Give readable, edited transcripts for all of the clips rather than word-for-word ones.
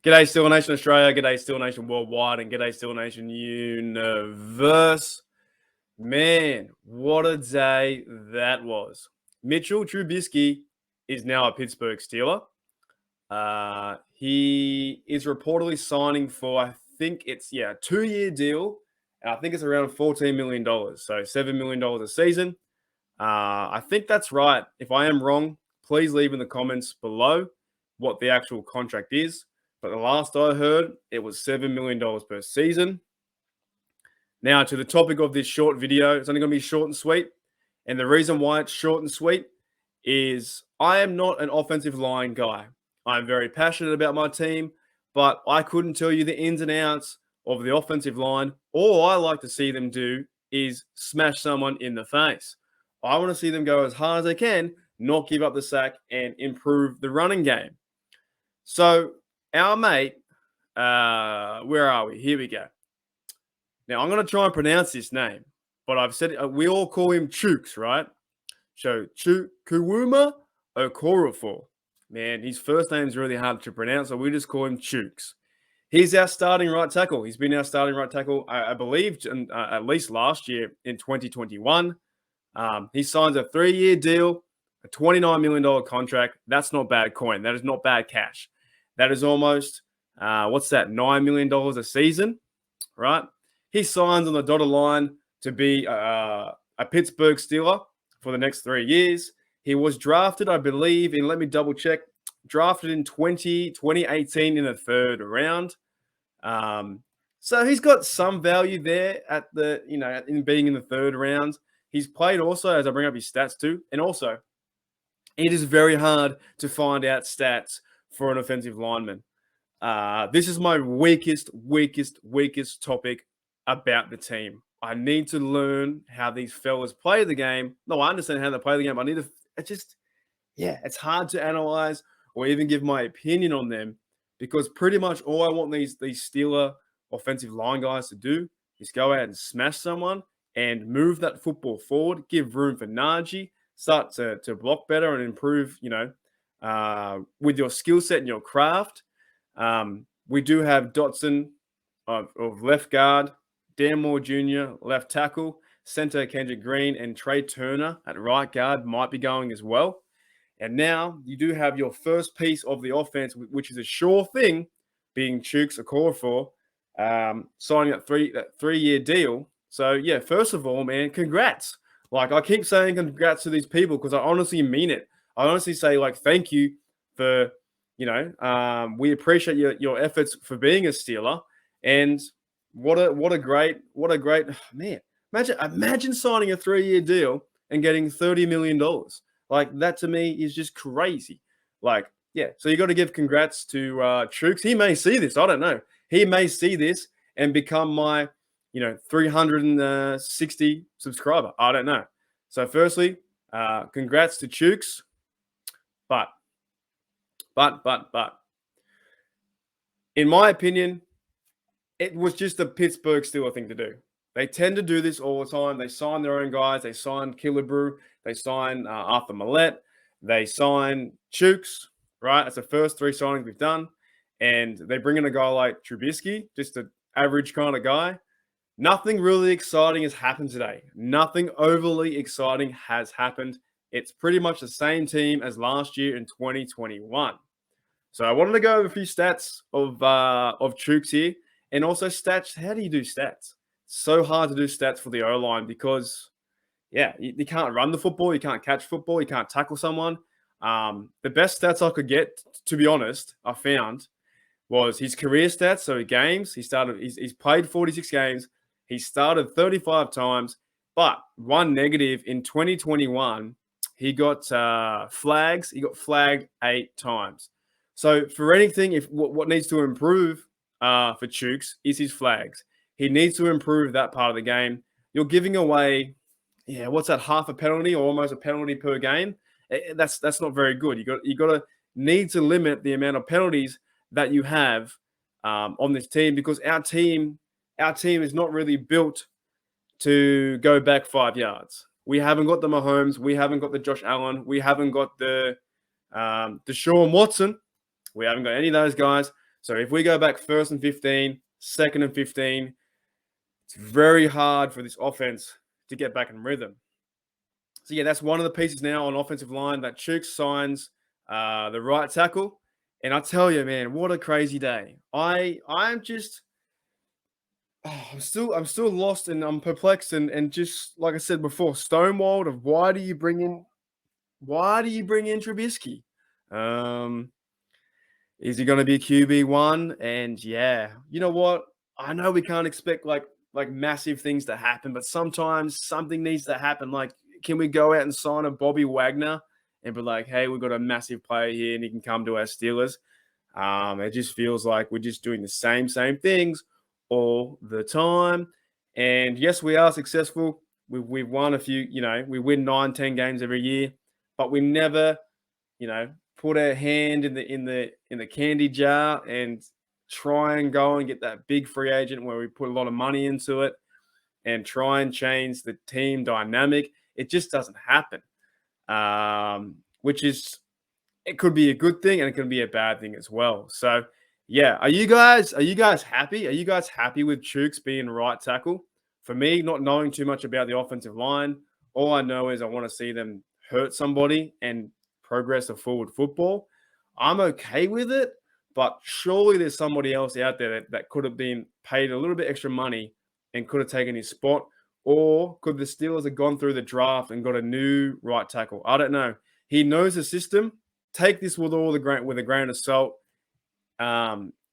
G'day, Steel Nation Australia. G'day, Steel Nation Worldwide. And g'day, Steel Nation Universe. Man, what a day that was. Mitchell Trubisky is now a Pittsburgh Steeler. He is reportedly signing for, I think it's, a 2-year deal. And I think it's around $14 million. So $7 million a season. I think that's right. If I am wrong, please leave in the comments below what the actual contract is. But the last I heard, it was $7 million per season. Now, to the topic of this short video, it's only going to be short and sweet. And the reason why it's short and sweet is I am not an offensive line guy. I'm very passionate about my team, but I couldn't tell you the ins and outs of the offensive line. All I like to see them do is smash someone in the face. I want to see them go as hard as they can, not give up the sack, and improve the running game. So, our mate, where are we? Here we go. Now, I'm going to try and pronounce this name, but I've said we all call him Chooks, right? So, Chukwuma Okorafor. Man, his first name is really hard to pronounce, so we just call him Chooks. He's our starting right tackle. He's been our starting right tackle, I believe, at least last year in 2021. He signs a 3-year deal, a $29 million contract. That's not bad coin. That is not bad cash. That is almost, $9 million a season, right? He signs on the dotted line to be a Pittsburgh Steeler for the next 3 years. He was drafted, I believe, let me double check, drafted in 2018 in the third round. So he's got some value there at in being in the third round. He's played also, as I bring up his stats too, and also it is very hard to find out stats for an offensive lineman. This is my weakest topic about the team. I need to learn how these fellas play the game. No, I understand how they play the game. I need to. It's hard to analyze or even give my opinion on them because pretty much all I want these Steeler offensive line guys to do is go out and smash someone and move that football forward, give room for Najee, start to block better and improve, with your skill set and your craft. We do have Dotson of left guard, Dan Moore Jr., left tackle, center Kendrick Green, and Trey Turner at right guard might be going as well. And now you do have your first piece of the offense, which is a sure thing, being Chukwuma Okorafor, signing that 3-year deal. So, first of all, man, congrats. Like, I keep saying congrats to these people because I honestly mean it. I honestly say, thank you for, we appreciate your efforts for being a Steeler. And what a great, man. Imagine signing a 3-year deal and getting $30 million. Like, that to me is just crazy. So you got to give congrats to Chooks. He may see this. I don't know. He may see this and become my 360 subscriber. I don't know. So firstly, congrats to Chooks. But, in my opinion, it was just a Pittsburgh Steeler thing to do. They tend to do this all the time. They sign their own guys. They sign Killebrew. They sign Arthur Millette. They sign Chooks, right? That's the first 3 signings we've done. And they bring in a guy like Trubisky, just an average kind of guy. Nothing really exciting has happened today. Nothing overly exciting has happened. It's pretty much the same team as last year in 2021. So I wanted to go over a few stats of Chooks here. And also stats. How do you do stats? So hard to do stats for the O-line because, you can't run the football. You can't catch football. You can't tackle someone. The best stats I could get, to be honest, I found was his career stats. So games, he's played 46 games. He started 35 times, but one negative in 2021, he got flags. He got flagged 8 times. So for anything, if what needs to improve for Chooks is his flags. He needs to improve that part of the game. You're giving away, what's that, half a penalty or almost a penalty per game? That's not very good. You got to need to limit the amount of penalties that you have on this team because our team is not really built to go back 5 yards. We haven't got the Mahomes. We haven't got the Josh Allen. We haven't got the Deshaun Watson. We haven't got any of those guys. So if we go back 1st and 15, 2nd and 15, it's very hard for this offense to get back in rhythm. So yeah, that's one of the pieces now on offensive line that Chooks signs the right tackle. And I tell you, man, what a crazy day. I'm just I'm still lost and I'm perplexed and just like I said before, stonewalled of why do you bring in Trubisky? Um, is he going to be QB1? And yeah, you know what? I know we can't expect like massive things to happen, but sometimes something needs to happen. Like, can we go out and sign a Bobby Wagner and be like, hey, we've got a massive player here and he can come to our Steelers? It just feels like we're just doing the same things all the time. And yes, we are successful. We've won a few, we win 9-10 games every year, but we never, put our hand in the candy jar and try and go and get that big free agent where we put a lot of money into it and try and change the team dynamic. It just doesn't happen. Which is, it could be a good thing and it can be a bad thing as well. So yeah, are you guys happy? Are you guys happy with Chooks being right tackle? For me, not knowing too much about the offensive line, all I know is I want to see them hurt somebody and progress the forward football. I'm okay with it, but surely there's somebody else out there that could have been paid a little bit extra money and could have taken his spot. Or could the Steelers have gone through the draft and got a new right tackle? I don't know. He knows the system. Take this with a grain of salt.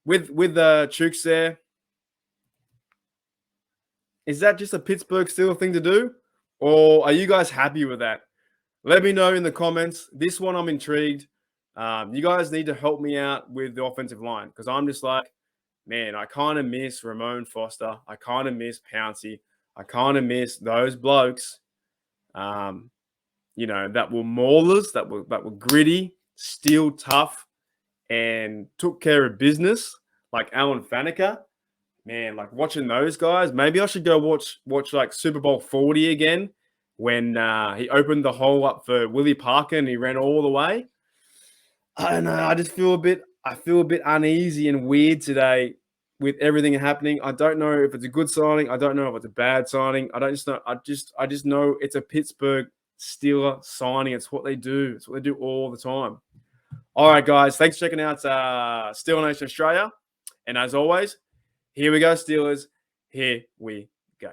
With Chooks there, is that just a Pittsburgh Steelers thing to do, or are you guys happy with that? Let me know in the comments. This one I'm intrigued. You guys need to help me out with the offensive line because I'm just like, man, I kind of miss Ramon Foster. I kind of miss Pouncey. I kind of miss those blokes, that were maulers, that were gritty, still tough, and took care of business, like Alan Faneca. Man, like watching those guys. Maybe I should go watch like Super Bowl 40 again when he opened the hole up for Willie Parker and he ran all the way. I don't know. I feel a bit uneasy and weird today with everything happening. I don't know if it's a good signing. I don't know if it's a bad signing. I don't just know. I just know it's a Pittsburgh Steeler signing. It's what they do. It's what they do all the time. All right, guys. Thanks for checking out Steeler Nation Australia. And as always, here we go, Steelers. Here we go.